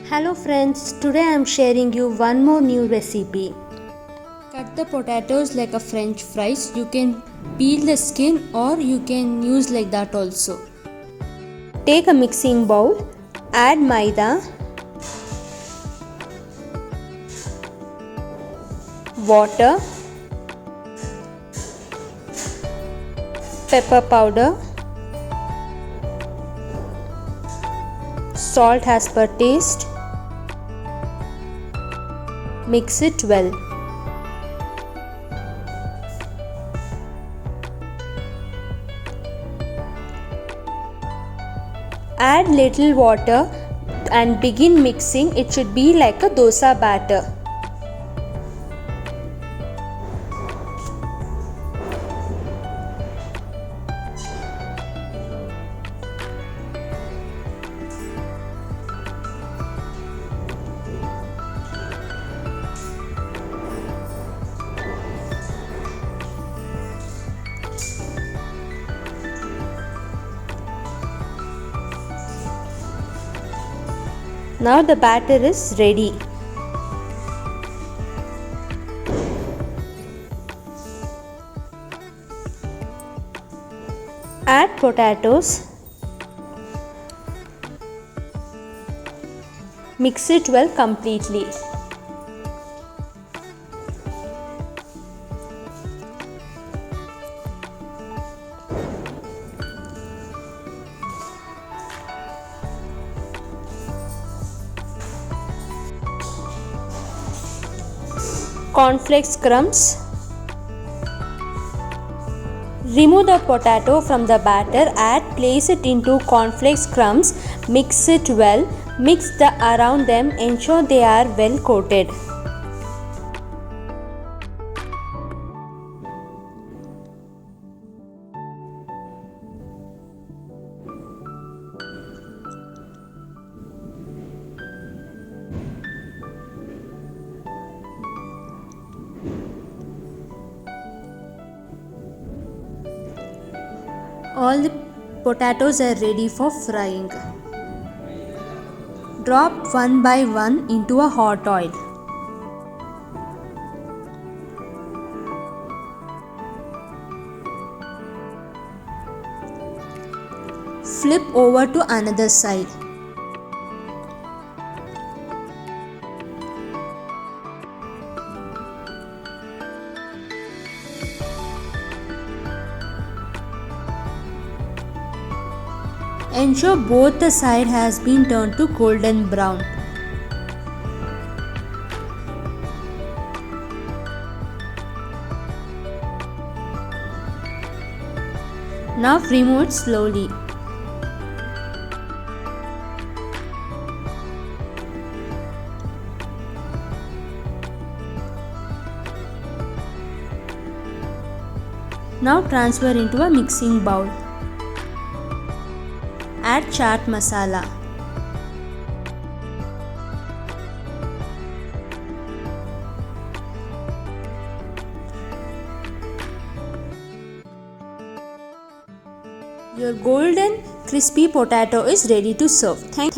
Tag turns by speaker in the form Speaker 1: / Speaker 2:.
Speaker 1: Hello friends, today I am sharing you one more new recipe. Cut the potatoes like a french fries. You can peel the skin or you can use like that also. Take a mixing bowl, add maida, water, pepper powder, salt as per taste. Mix it well. Add little water and begin mixing. It should be like a dosa batter. Now the batter is ready. Add potatoes. Mix it well completely. Cornflakes crumbs. Remove the potato from the batter, place it into cornflakes crumbs, mix it well, mix around them, ensure they are well coated. All the potatoes are ready for frying. Drop one by one into a hot oil. Flip over to another side. Ensure both the side has been turned to golden brown. Now remove it slowly. Now transfer into a mixing bowl. Add chaat masala. Your golden crispy potato is ready to serve. Thank you.